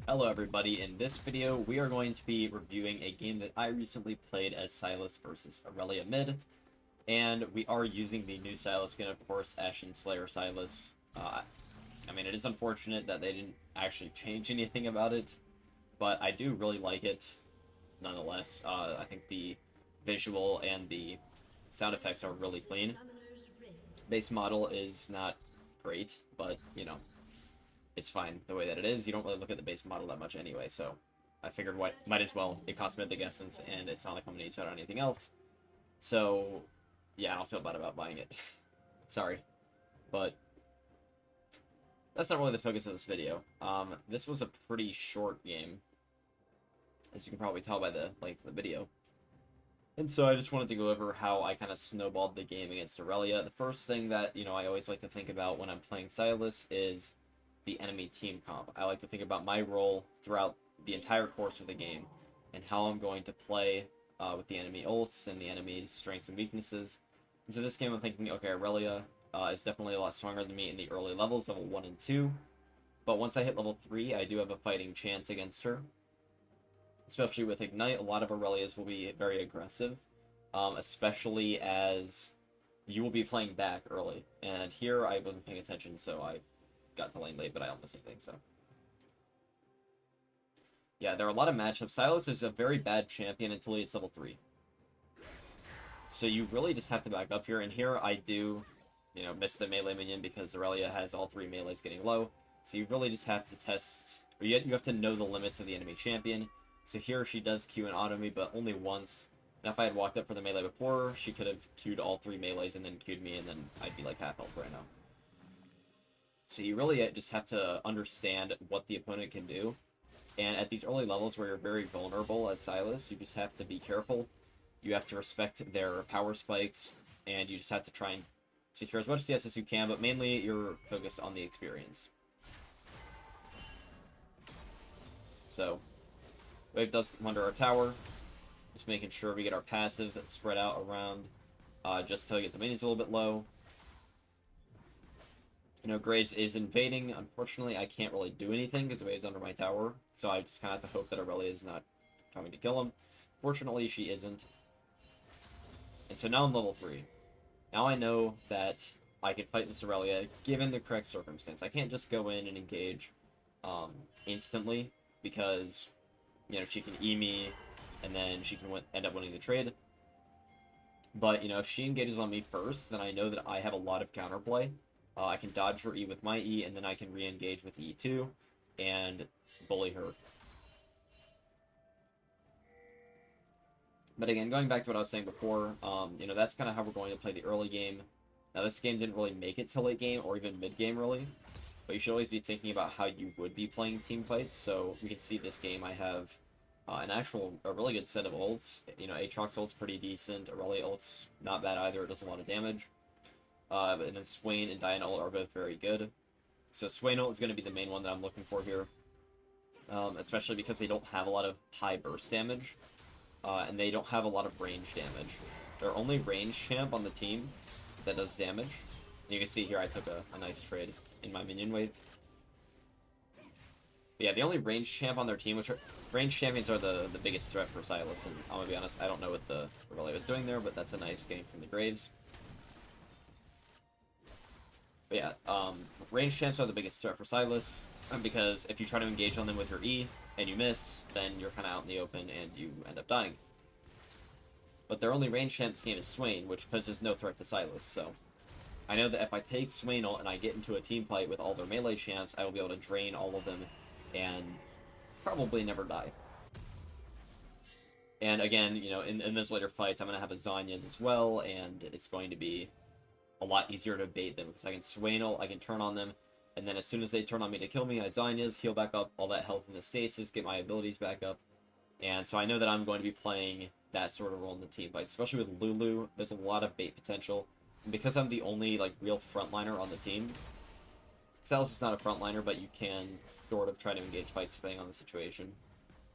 Hello everybody, in this video we are going to be reviewing a game that I recently played as Sylas versus Irelia mid, and we are using the new Sylas skin, of course, Ashen Slayer Sylas. I mean, it is unfortunate that they didn't actually change anything about it, but I do really like it nonetheless. I think the visual and the sound effects are really clean. Base model is not great, but, you know, it's fine the way that it is. You don't really look at the base model that much anyway, so I figured what might as well. It costs Mythic Essence, and it's not like I'm going to use it on anything else. So, yeah, I don't feel bad about buying it. Sorry. But that's not really the focus of this video. This was a pretty short game, as you can probably tell by the length of the video. And so I just wanted to go over how I kind of snowballed the game against Irelia. The first thing that, I always like to think about when I'm playing Sylas is the enemy team comp. I like to think about my role throughout the entire course of the game and how I'm going to play with the enemy ults and the enemy's strengths and weaknesses. And so this game I'm thinking, okay, Irelia is definitely a lot stronger than me in the early levels, level 1 and 2. But once I hit level 3, I do have a fighting chance against her. Especially with Ignite, a lot of Aurelias will be very aggressive, especially as you will be playing back early. And here I wasn't paying attention, so I got to lane late, but I don't miss anything, so. Yeah, there are a lot of matchups. Sylas is a very bad champion until he hits level 3. So you really just have to back up here, and here I do, miss the melee minion because Irelia has all 3 melees getting low. So you really just have to test, or you have to know the limits of the enemy champion. So here she does Q and auto me, but only once. Now if I had walked up for the melee before, she could have Q'd all 3 melees and then Q'd me, and then I'd be like half health right now. So you really just have to understand what the opponent can do. And at these early levels where you're very vulnerable as Sylas, you just have to be careful. You have to respect their power spikes, and you just have to try and secure as much CS as you can, but mainly you're focused on the experience. So, wave does come under our tower. Just making sure we get our passive spread out around just till we get the minions a little bit low. Graves is invading. Unfortunately, I can't really do anything because the wave's under my tower. So I just kind of have to hope that Irelia is not coming to kill him. Fortunately, she isn't. And so now I'm level 3. Now I know that I can fight this Irelia given the correct circumstance. I can't just go in and engage instantly because, she can E me and then she can end up winning the trade. But, if she engages on me first, then I know that I have a lot of counterplay. I can dodge her E with my E, and then I can re-engage with E2 and bully her. But again, going back to what I was saying before, that's kind of how we're going to play the early game. Now, this game didn't really make it to late game or even mid game, really. But you should always be thinking about how you would be playing team fights. So we can see this game I have a really good set of ults. Aatrox ult's pretty decent. Irelia ult's not bad either. It does a lot of damage. And then Swain and Diana ult are both very good. So Swain ult is going to be the main one that I'm looking for here. Especially because they don't have a lot of high burst damage. And they don't have a lot of range damage. They're only range champ on the team that does damage. And you can see here I took a nice trade in my minion wave. But yeah, the only range champ on their team, which are range champions, are the biggest threat for Sylas. And I'm going to be honest, I don't know what the Irelia was doing there, but that's a nice game from the Graves. But yeah, range champs are the biggest threat for Sylas, because if you try to engage on them with your E, and you miss, then you're kind of out in the open, and you end up dying. But their only range champ this game is Swain, which poses no threat to Sylas, so I know that if I take Swain ult and I get into a team fight with all their melee champs, I will be able to drain all of them, and probably never die. And again, in those later fights, I'm going to have a Zanyas as well, and it's going to be a lot easier to bait them, because I can Swain ult, I can turn on them, and then as soon as they turn on me to kill me, I Zanyas, heal back up all that health in the stasis, get my abilities back up, and so I know that I'm going to be playing that sort of role in the team fight, especially with Lulu. There's a lot of bait potential, and because I'm the only real frontliner on the team, Sylas is not a frontliner, but you can sort of try to engage fights depending on the situation.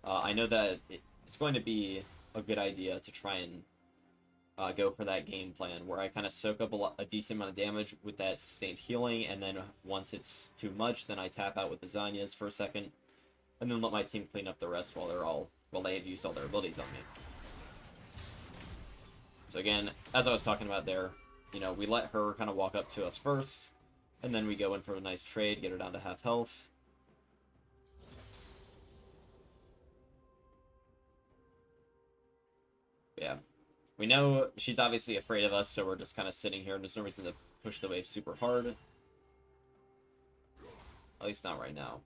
I know that it's going to be a good idea to try and go for that game plan where I kind of soak up a decent amount of damage with that sustained healing, and then once it's too much, then I tap out with the Zanyas for a second, and then let my team clean up the rest while they have used all their abilities on me. So again, as I was talking about there, you know, we let her kind of walk up to us first, and then we go in for a nice trade, get her down to half health. Yeah. We know she's obviously afraid of us, so we're just kind of sitting here, and there's no reason to push the wave super hard. At least not right now.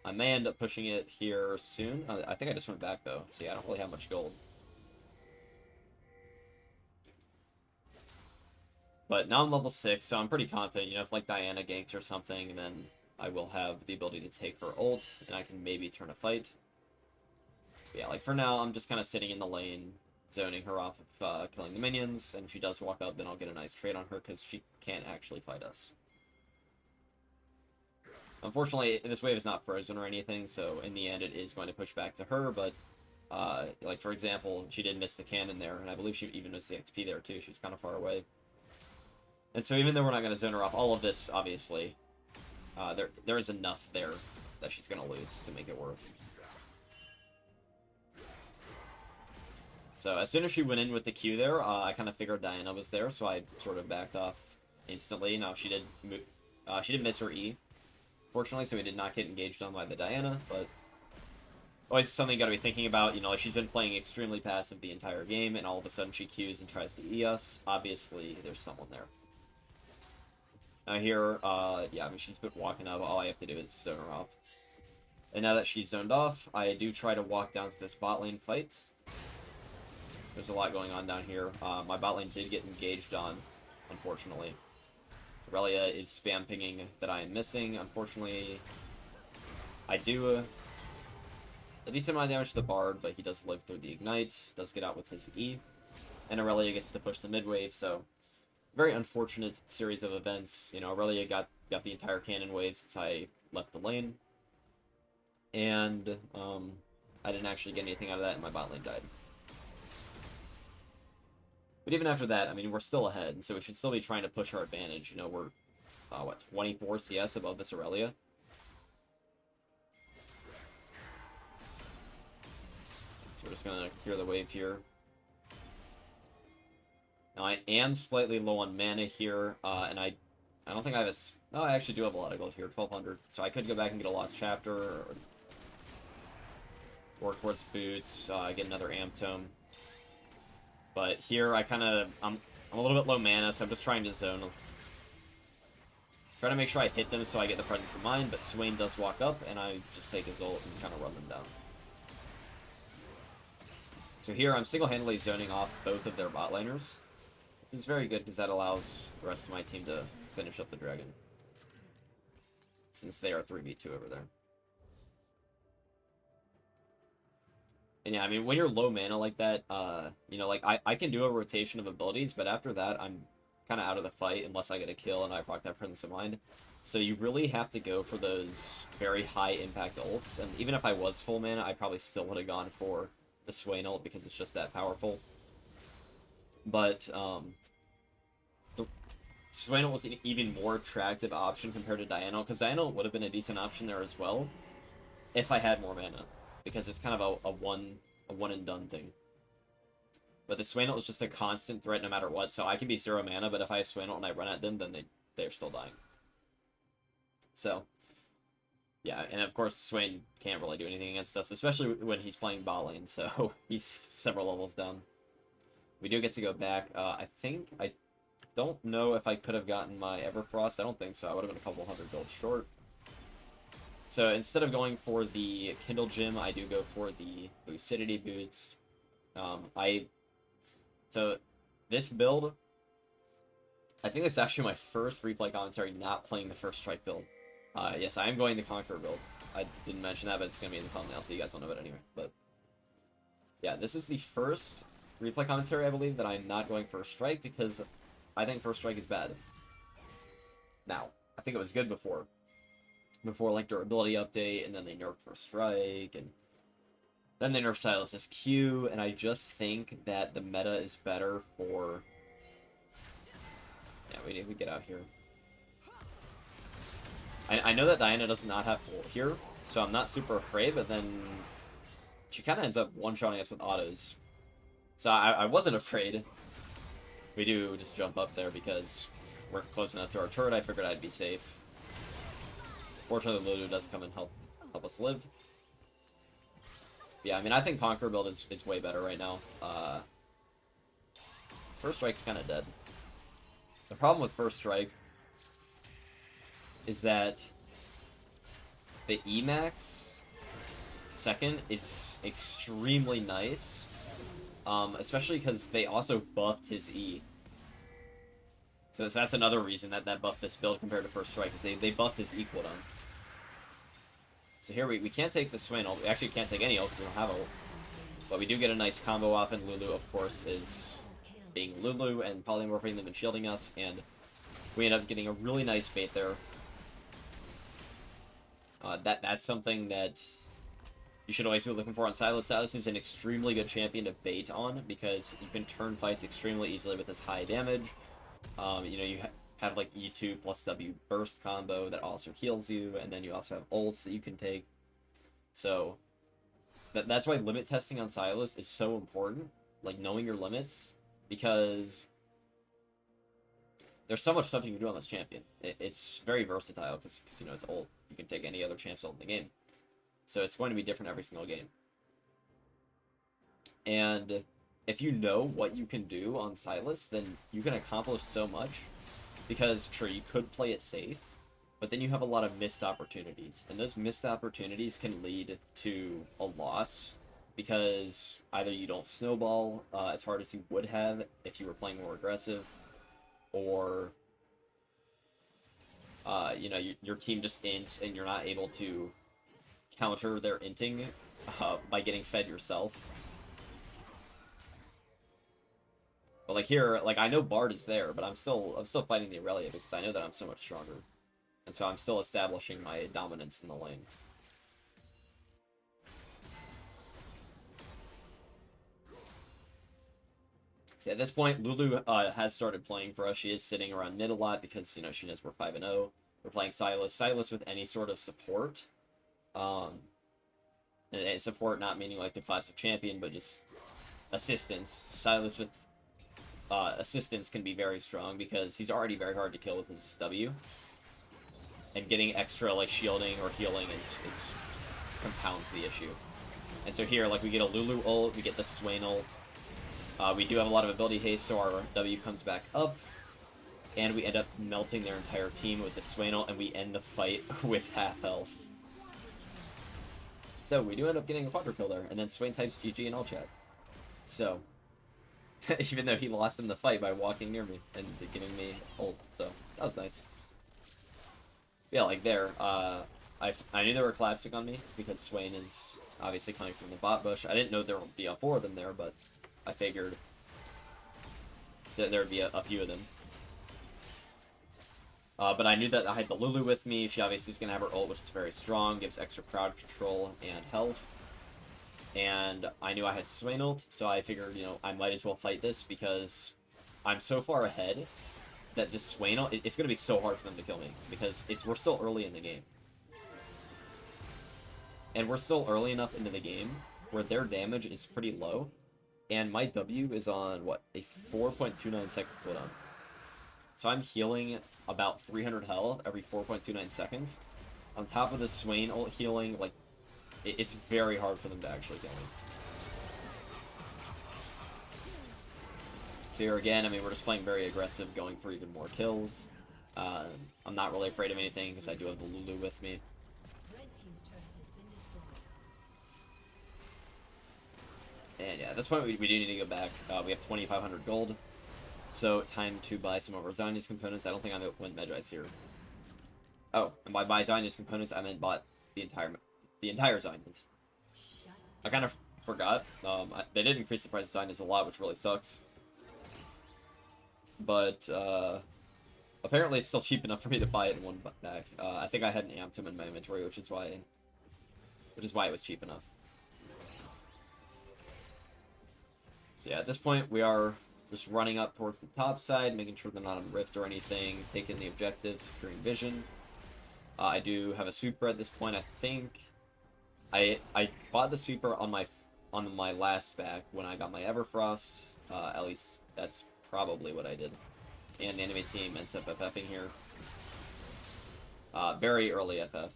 I may end up pushing it here soon. I think I just went back, though. So yeah, I don't really have much gold. But now I'm level 6, so I'm pretty confident. You know, if, like, Diana ganks or something, then I will have the ability to take her ult, and I can maybe turn a fight. But yeah, like, for now, I'm just kind of sitting in the lane, zoning her off of killing the minions, and if she does walk up, then I'll get a nice trade on her, because she can't actually fight us. Unfortunately, this wave is not frozen or anything, so in the end it is going to push back to her, but, like, for example, she did miss the cannon there, and I believe she even missed the XP there, too. She was kind of far away. And so even though we're not going to zone her off, all of this, obviously, there is enough there that she's going to lose to make it worth. So as soon as she went in with the Q there, I kind of figured Diana was there, so I sort of backed off instantly. Now, she did miss her E, fortunately, so we did not get engaged on by the Diana, but always something you gotta be thinking about. You know, like, she's been playing extremely passive the entire game, and all of a sudden she Qs and tries to E us. Obviously, there's someone there. Now here, yeah, I mean, she's been walking up. All I have to do is zone her off. And now that she's zoned off, I do try to walk down to this bot lane fight. There's a lot going on down here. My bot lane did get engaged on, unfortunately. Irelia is spam pinging that I am missing. Unfortunately, I do a decent amount of damage to the Bard, but he does live through the Ignite, does get out with his E, and Irelia gets to push the mid wave, so very unfortunate series of events. You know, Irelia got the entire cannon wave since I left the lane, and I didn't actually get anything out of that, and my bot lane died. But even after that, I mean, we're still ahead, and so we should still be trying to push our advantage. You know, we're, what, 24 CS above this Irelia? So we're just gonna clear the wave here. Now, I am slightly low on mana here, and I don't think I have a... Oh, I actually do have a lot of gold here, 1200. So I could go back and get a Lost Chapter, or work towards boots, get another Amp Tome. But here, I'm a little bit low mana, so I'm just trying to zone. Trying to make sure I hit them so I get the presence of mind, but Swain does walk up, and I just take his ult and kind of run them down. So here, I'm single-handedly zoning off both of their bot laners. It's very good, because that allows the rest of my team to finish up the dragon. Since they are 3v2 over there. And yeah, I mean, when you're low mana like that, you know, like, I can do a rotation of abilities, but after that, I'm kind of out of the fight unless I get a kill and I proc that Presence of Mind. So you really have to go for those very high-impact ults, and even if I was full mana, I probably still would have gone for the Swain ult because it's just that powerful. But, the Swain ult was an even more attractive option compared to Diana, because Diana would have been a decent option there as well, if I had more mana. Because it's kind of a one and done thing. But the Swain ult is just a constant threat no matter what, so I can be 0 mana, but if I have Swain ult and I run at them, then they're still dying. So, yeah, and of course Swain can't really do anything against us, especially when he's playing bot lane, so he's several levels down. We do get to go back. I don't know if I could have gotten my Everfrost. I don't think so. I would have been a couple hundred gold short. So instead of going for the Kindle Gem, I do go for the Lucidity Boots. So this build, I think it's actually my first replay commentary not playing the First Strike build. Yes, I am going the Conqueror build. I didn't mention that, but it's going to be in the thumbnail, so you guys don't know it anyway. But yeah, this is the first replay commentary, I believe, that I'm not going First Strike, because I think First Strike is bad. Now, I think it was good before, like, durability update, and then they nerfed First Strike, and then they nerfed Sylas' Q, and I just think that the meta is better for... Yeah, we get out here. I know that Diana does not have ult here, So I'm not super afraid, but then she kind of ends up one-shotting us with autos. So I wasn't afraid. We do just jump up there because we're close enough to our turret. I figured I'd be safe. Fortunately, Lulu does come and help us live. Yeah, I mean, I think Conqueror build is way better right now. First Strike's kind of dead. The problem with First Strike is that the Emax second is extremely nice, especially because they also buffed his E. So that's another reason that buffed this build compared to First Strike, is they buffed his E cooldown. So here we can't take the Swain ult. We actually can't take any ult because we don't have ult. But we do get a nice combo off, and Lulu, of course, is being Lulu and polymorphing them and shielding us, and we end up getting a really nice bait there. That's something that you should always be looking for on Sylas. Sylas is an extremely good champion to bait on because you can turn fights extremely easily with his high damage. You know, you have like E2 plus W burst combo that also heals you, and then you also have ults that you can take. So that's why limit testing on Sylas is so important, like knowing your limits, because there's so much stuff you can do on this champion. It's very versatile because, you know, it's ult. You can take any other champ's ult in the game. So it's going to be different every single game. And if you know what you can do on Sylas, then you can accomplish so much. Because, sure, you could play it safe, but then you have a lot of missed opportunities. And those missed opportunities can lead to a loss, because either you don't snowball as hard as you would have if you were playing more aggressive, or you know, your team just ints and you're not able to counter their inting by getting fed yourself. But like here, like I know Bard is there, but I'm still fighting the Irelia because I know that I'm so much stronger, and so I'm still establishing my dominance in the lane. So at this point, Lulu has started playing for us. She is sitting around mid a lot because, you know, she knows we're 5-0. We're playing Sylas. Sylas with any sort of support. And support not meaning like the classic champion, but just assistance. Sylas with assistance can be very strong because he's already very hard to kill with his W. And getting extra like shielding or healing is compounds the issue. And so here, like, we get a Lulu ult, we get the Swain ult. We do have a lot of ability haste, so our W comes back up, and we end up melting their entire team with the Swain ult, and we end the fight with half health. So we do end up getting a quadra kill there, and then Swain types GG in all chat. So, even though he lost in the fight by walking near me and giving me ult, so that was nice. Yeah, like there, I knew they were collapsing on me because Swain is obviously coming from the bot bush. I didn't know there would be a 4 of them there, but I figured that there would be a few of them. But I knew that I had the Lulu with me. She obviously is going to have her ult, which is very strong, gives extra crowd control and health. And I knew I had Swain ult, so I figured, you know, I might as well fight this because I'm so far ahead that this Swain ult, it's going to be so hard for them to kill me because we're still early in the game. And we're still early enough into the game where their damage is pretty low. And my W is on, what, a 4.29 second cooldown. So I'm healing about 300 health every 4.29 seconds. On top of the Swain ult healing, like, it's very hard for them to actually kill me. So here again, I mean, we're just playing very aggressive, going for even more kills. I'm not really afraid of anything because I do have the Lulu with me. And yeah, at this point, we do need to go back. We have 2,500 gold. So, time to buy some of our Zionist components. I don't think I'm going to win Medjai's here. Oh, and by buy Zionist components, I meant bought the entire Zionist. I kind of forgot. They did increase the price of Zionist a lot, which really sucks. But, apparently it's still cheap enough for me to buy it in one back. I think I had an Amptum in my inventory, which is why it was cheap enough. So yeah, at this point, we are just running up towards the top side, making sure they're not on Rift or anything, taking the objectives, securing vision. I do have a sweeper at this point, I think. I bought the sweeper on my last back when I got my Everfrost. At least that's probably what I did. And the enemy team ends up FFing here. Very early FF.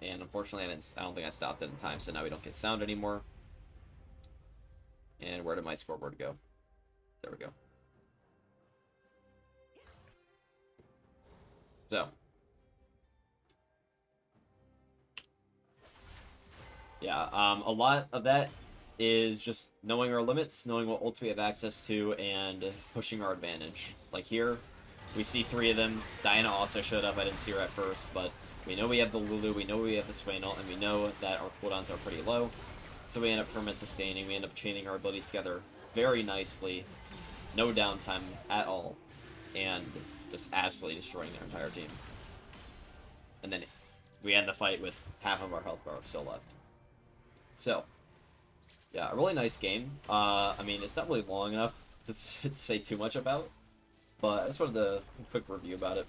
And unfortunately, I don't think I stopped it in time, so now we don't get sound anymore. And where did my scoreboard go? There we go. So. Yeah, a lot of that is just knowing our limits, knowing what ults we have access to, and pushing our advantage. Like here, we see 3 of them. Diana also showed up. I didn't see her at first, but we know we have the Lulu, we know we have the Swainel, and we know that our cooldowns are pretty low. So we end up perma sustaining, we end up chaining our abilities together very nicely. No downtime at all. And just absolutely destroying their entire team. And then we end the fight with half of our health bar still left. So, yeah, a really nice game. I mean, it's not really long enough to say too much about, but I just wanted a quick review about it.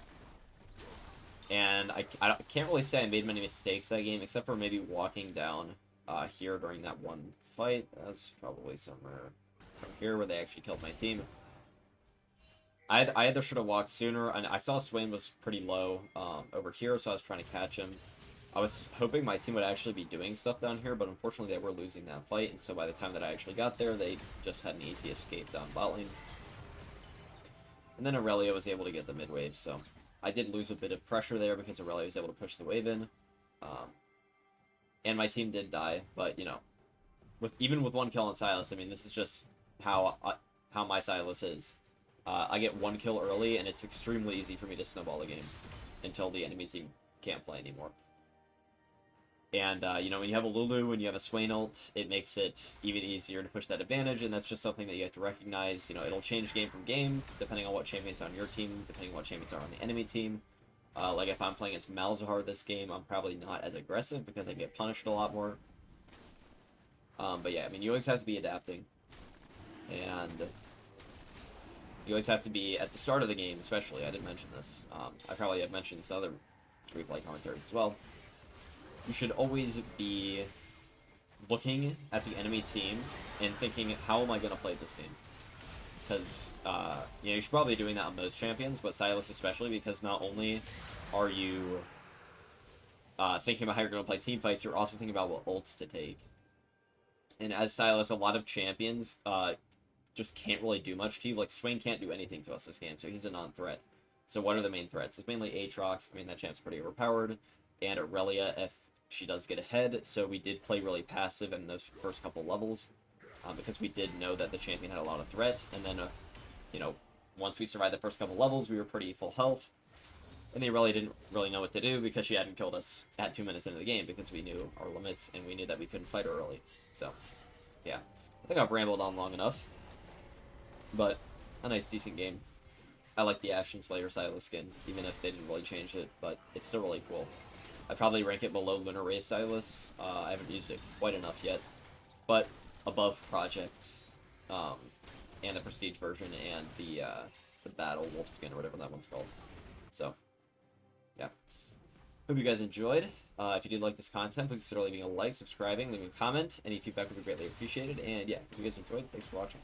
And I can't really say I made many mistakes that game, except for maybe walking down here during that one fight. That's probably somewhere from here where they actually killed my team. I either should have walked sooner, and I saw Swain was pretty low over here, so I was trying to catch him. I was hoping my team would actually be doing stuff down here, but unfortunately they were losing that fight, and so by the time that I actually got there, they just had an easy escape down bot lane. And then Irelia was able to get the mid wave, so I did lose a bit of pressure there because Irelia was able to push the wave in. And my team did die, but, you know, even with 1 kill on Sylas, I mean, this is just how my Sylas is. I get 1 kill early, and it's extremely easy for me to snowball the game until the enemy team can't play anymore. And, you know, when you have a Lulu and you have a Swain ult, it makes it even easier to push that advantage, and that's just something that you have to recognize. You know, it'll change game from game, depending on what champions are on your team, depending on what champions are on the enemy team. Like, if I'm playing against Malzahar this game, I'm probably not as aggressive because I get punished a lot more. But yeah, I mean, you always have to be adapting. And you always have to be, at the start of the game especially, I didn't mention this. I probably have mentioned this in other replay commentaries as well. You should always be looking at the enemy team and thinking, how am I going to play this game? Because, you know, you should probably be doing that on most champions, but Sylas especially, because not only are you thinking about how you're going to play team fights, you're also thinking about what ults to take. And as Sylas, a lot of champions just can't really do much to you. Like, Swain can't do anything to us this game, so he's a non-threat. So what are the main threats? It's mainly Aatrox. I mean, that champ's pretty overpowered. And Irelia, if she does get ahead, so we did play really passive in those first couple levels, because we did know that the champion had a lot of threat, and then, you know, once we survived the first couple levels, we were pretty full health, and they really didn't really know what to do, because she hadn't killed us at 2 minutes into the game, because we knew our limits, and we knew that we couldn't fight her early. So, yeah. I think I've rambled on long enough, but a nice, decent game. I like the Ashen Slayer Sylas skin, even if they didn't really change it, but it's still really cool. I'd probably rank it below Lunar Wraith Sylas. I haven't used it quite enough yet, but above Project, and the Prestige version, and the Battle Wolf skin, or whatever that one's called. So, yeah. Hope you guys enjoyed. If you did like this content, please consider leaving a like, subscribing, leaving a comment. Any feedback would be greatly appreciated. And yeah, if you guys enjoyed, thanks for watching.